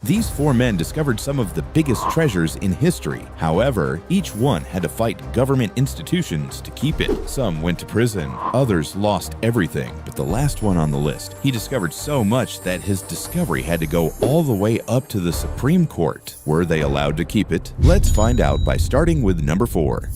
These four men discovered some of the biggest treasures in history. However, each one had to fight government institutions to keep it. Some went to prison, others lost everything. But the last one on the list, he discovered so much that his discovery had to go all the way up to the Supreme Court. Were they allowed to keep it? Let's find out by starting with number 4.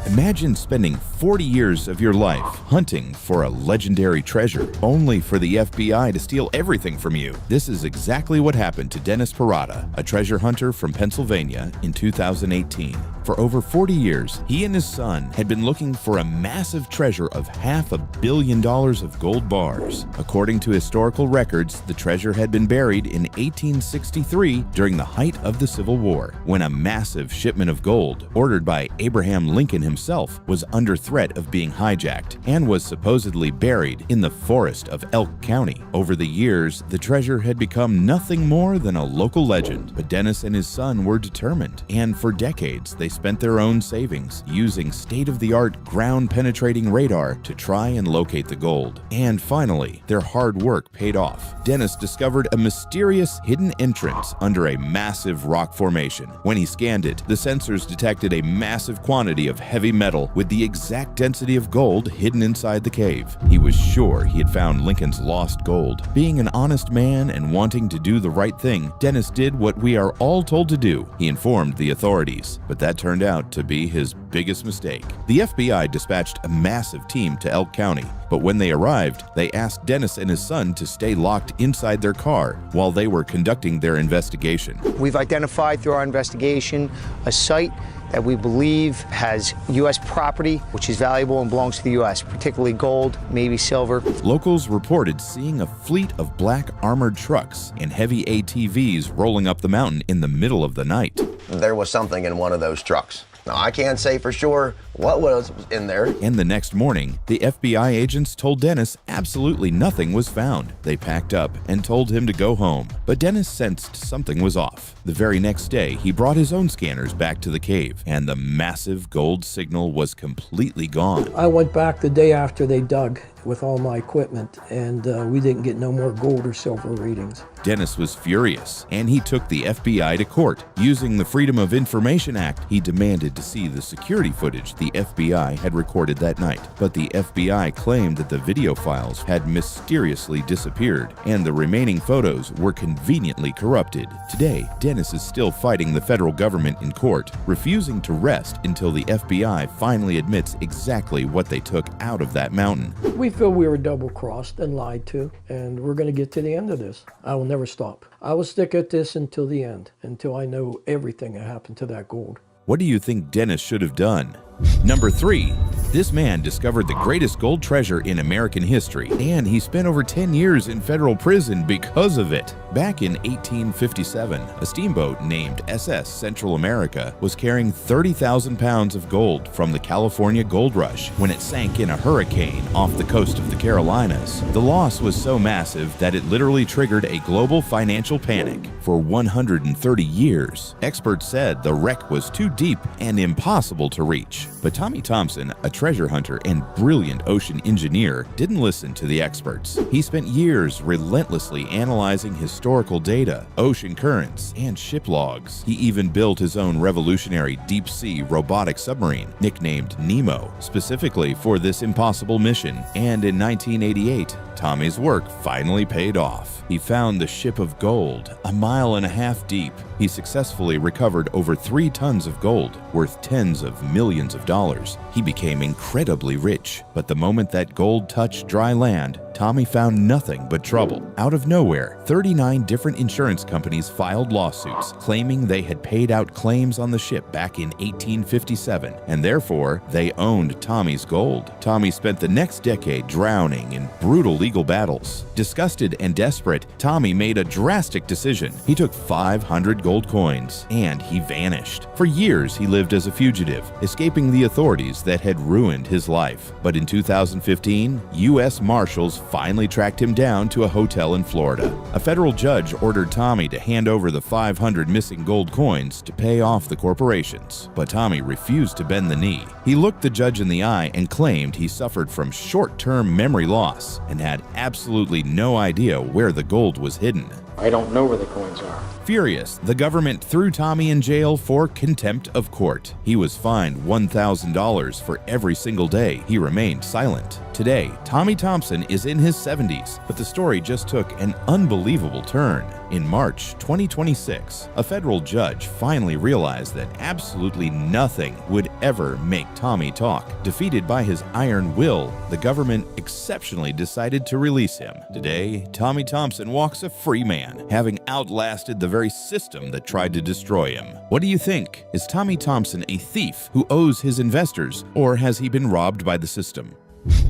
Imagine spending 40 years of your life hunting for a legendary treasure, only for the FBI to steal everything from you. This is exactly what happened to Dennis Perrotta, a treasure hunter from Pennsylvania in 2018. For over 40 years, he and his son had been looking for a massive treasure of $500 million of gold bars. According to historical records, the treasure had been buried in 1863 during the height of the Civil War, when a massive shipment of gold, ordered by Abraham Lincoln himself, was under threat of being hijacked and was supposedly buried in the forest of Elk County. Over the years, the treasure had become nothing more than a local legend, but Dennis and his son were determined, and for decades they spent their own savings using state-of-the-art ground-penetrating radar to try and locate the gold. And finally, their hard work paid off. Dennis discovered a mysterious hidden entrance under a massive rock formation. When he scanned it, the sensors detected a massive quantity of heavy metal with the exact density of gold hidden inside the cave. He was sure he had found Lincoln's lost gold. Being an honest man and wanting to do the right thing, Dennis did what we are all told to do. He informed the authorities, but that turned out to be his biggest mistake. The FBI dispatched a massive team to Elk County, but when they arrived, they asked Dennis and his son to stay locked inside their car while they were conducting their investigation. We've identified through our investigation a site that we believe has U.S. property, which is valuable and belongs to the U.S., particularly gold, maybe silver. Locals reported seeing a fleet of black armored trucks and heavy ATVs rolling up the mountain in the middle of the night. There was something in one of those trucks. Now, I can't say for sure what was in there. And the next morning, the FBI agents told Dennis absolutely nothing was found. They packed up and told him to go home. But Dennis sensed something was off. The very next day, he brought his own scanners back to the cave, and the massive gold signal was completely gone. I went back the day after they dug with all my equipment, and we didn't get no more gold or silver readings. Dennis was furious, and he took the FBI to court. Using the Freedom of Information Act, he demanded to see the security footage the FBI had recorded that night. But the FBI claimed that the video files had mysteriously disappeared, and the remaining photos were conveniently corrupted. Today, Dennis is still fighting the federal government in court, refusing to rest until the FBI finally admits exactly what they took out of that mountain. We feel we were double-crossed and lied to, and we're going to get to the end of this. I will never stop. I will stick at this until the end, until I know everything that happened to that gold. What do you think Dennis should have done? Number 3. This man discovered the greatest gold treasure in American history, and he spent over 10 years in federal prison because of it. Back in 1857, a steamboat named SS Central America was carrying 30,000 pounds of gold from the California Gold Rush when it sank in a hurricane off the coast of the Carolinas. The loss was so massive that it literally triggered a global financial panic. For 130 years, experts said the wreck was too deep and impossible to reach. But Tommy Thompson, a treasure hunter and brilliant ocean engineer, didn't listen to the experts. He spent years relentlessly analyzing historical data, ocean currents, and ship logs. He even built his own revolutionary deep-sea robotic submarine, nicknamed Nemo, specifically for this impossible mission. And in 1988, Tommy's work finally paid off. He found the ship of gold, a mile and a half deep. He successfully recovered over 3 tons of gold, worth tens of millions of dollars. He became incredibly rich, but the moment that gold touched dry land, Tommy found nothing but trouble. Out of nowhere, 39 different insurance companies filed lawsuits claiming they had paid out claims on the ship back in 1857, and therefore they owned Tommy's gold. Tommy spent the next decade drowning in brutal legal battles. Disgusted and desperate, Tommy made a drastic decision. He took 500 gold coins, and he vanished. For years, he lived as a fugitive, escaping the authorities that had ruined his life. But in 2015, U.S. Marshals finally tracked him down to a hotel in Florida. A federal judge ordered Tommy to hand over the 500 missing gold coins to pay off the corporations. But Tommy refused to bend the knee. He looked the judge in the eye and claimed he suffered from short-term memory loss and had absolutely no idea where the gold was hidden. I don't know where the coins are. Furious, the government threw Tommy in jail for contempt of court. He was fined $1,000 for every single day he remained silent. Today, Tommy Thompson is in his 70s, but the story just took an unbelievable turn. In March 2026, a federal judge finally realized that absolutely nothing would ever make Tommy talk. Defeated by his iron will, the government exceptionally decided to release him. Today, Tommy Thompson walks a free man, having outlasted the very system that tried to destroy him. What do you think? Is Tommy Thompson a thief who owes his investors, or has he been robbed by the system?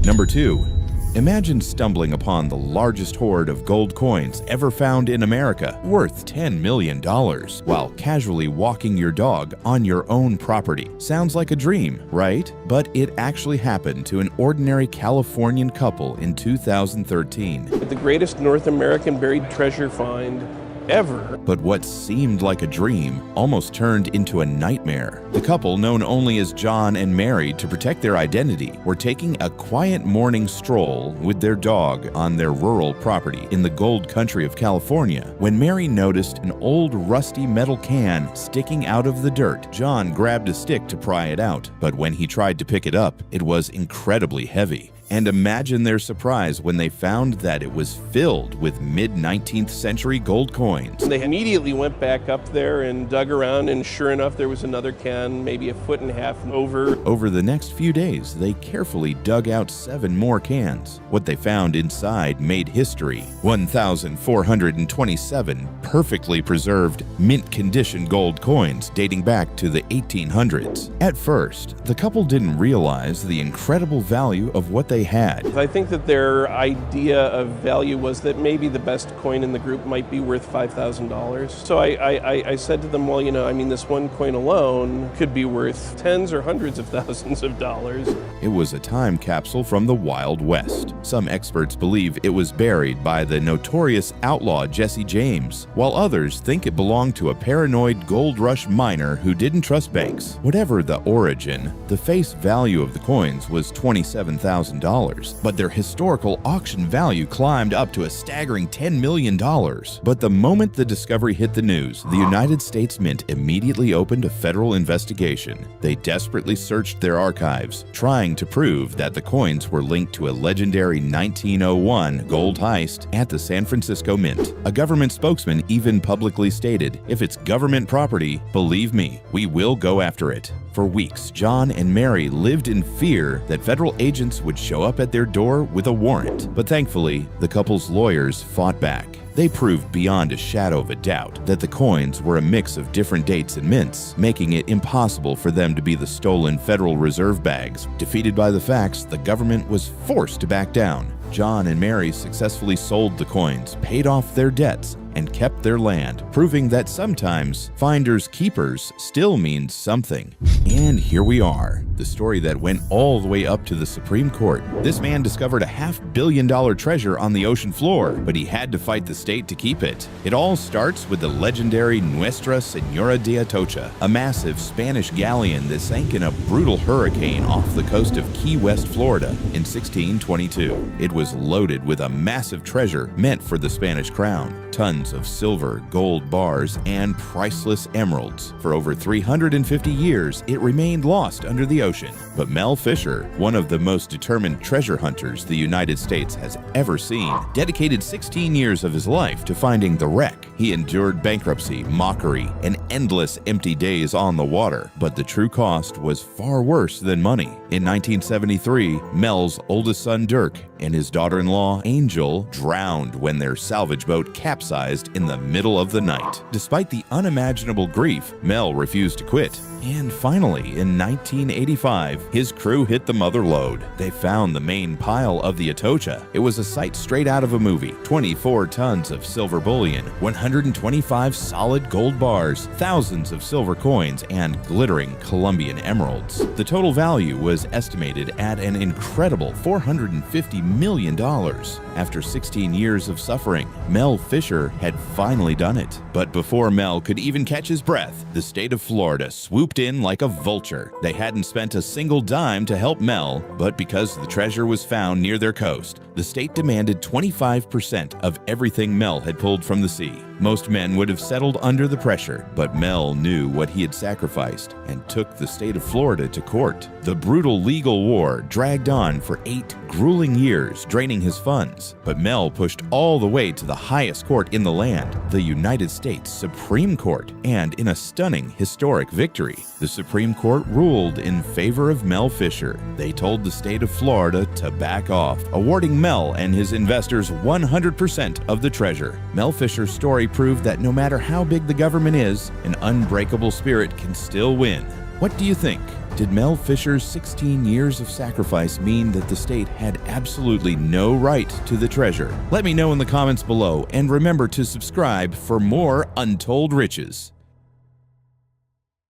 Number 2. Imagine stumbling upon the largest hoard of gold coins ever found in America, worth $10 million, while casually walking your dog on your own property. Sounds like a dream, right? But it actually happened to an ordinary Californian couple in 2013. The greatest North American buried treasure find ever. But what seemed like a dream almost turned into a nightmare. The couple, known only as John and Mary to protect their identity, were taking a quiet morning stroll with their dog on their rural property in the gold country of California when Mary noticed an old rusty metal can sticking out of the dirt. John grabbed a stick to pry it out, but when he tried to pick it up, it was incredibly heavy. And imagine their surprise when they found that it was filled with mid-19th century gold coins. They immediately went back up there and dug around, and sure enough, there was another can, maybe a foot and a half over. Over the next few days, they carefully dug out 7 more cans. What they found inside made history. 1,427 perfectly preserved, mint-condition gold coins dating back to the 1800s. At first, the couple didn't realize the incredible value of what they had. I think that their idea of value was that maybe the best coin in the group might be worth $5,000. So I said to them, well, this one coin alone could be worth tens or hundreds of thousands of dollars. It was a time capsule from the Wild West. Some experts believe it was buried by the notorious outlaw Jesse James, while others think it belonged to a paranoid gold rush miner who didn't trust banks. Whatever the origin, the face value of the coins was $27,000. But their historical auction value climbed up to a staggering $10 million. But the moment the discovery hit the news, the United States Mint immediately opened a federal investigation. They desperately searched their archives, trying to prove that the coins were linked to a legendary 1901 gold heist at the San Francisco Mint. A government spokesman even publicly stated, "If it's government property, believe me, we will go after it." For weeks, John and Mary lived in fear that federal agents would show up at their door with a warrant. But thankfully, the couple's lawyers fought back. They proved beyond a shadow of a doubt that the coins were a mix of different dates and mints, making it impossible for them to be the stolen Federal Reserve bags. Defeated by the facts, the government was forced to back down. John and Mary successfully sold the coins, paid off their debts, and kept their land, proving that sometimes finders keepers still means something. And here we are, the story that went all the way up to the Supreme Court. This man discovered a $500 million treasure on the ocean floor, but he had to fight the state to keep it. It all starts with the legendary Nuestra Señora de Atocha, a massive Spanish galleon that sank in a brutal hurricane off the coast of Key West, Florida in 1622. It was loaded with a massive treasure meant for the Spanish crown. Tons of silver, gold bars, and priceless emeralds. For over 350 years, it remained lost under the ocean. But Mel Fisher, one of the most determined treasure hunters the United States has ever seen, dedicated 16 years of his life to finding the wreck. He endured bankruptcy, mockery, and endless empty days on the water. But the true cost was far worse than money. In 1973, Mel's oldest son Dirk and his daughter-in-law Angel drowned when their salvage boat capsized in the middle of the night. Despite the unimaginable grief, Mel refused to quit. And finally, in 1985, his crew hit the mother lode. They found the main pile of the Atocha. It was a sight straight out of a movie. 24 tons of silver bullion, 125 solid gold bars, thousands of silver coins, and glittering Colombian emeralds. The total value was estimated at an incredible $450 million. After 16 years of suffering, Mel Fisher had finally done it. But before Mel could even catch his breath, the state of Florida swooped in like a vulture. They hadn't spent a single dime to help Mel, but because the treasure was found near their coast, the state demanded 25% of everything Mel had pulled from the sea. Most men would have settled under the pressure, but Mel knew what he had sacrificed and took the state of Florida to court. The brutal legal war dragged on for 8 grueling years, draining his funds. But Mel pushed all the way to the highest court in the land, the United States Supreme Court, and in a stunning historic victory, the Supreme Court ruled in favor of Mel Fisher. They told the state of Florida to back off, awarding Mel and his investors 100% of the treasure. Mel Fisher's story proved that no matter how big the government is, an unbreakable spirit can still win. What do you think? Did Mel Fisher's 16 years of sacrifice mean that the state had absolutely no right to the treasure? Let me know in the comments below, and remember to subscribe for more Untold Riches.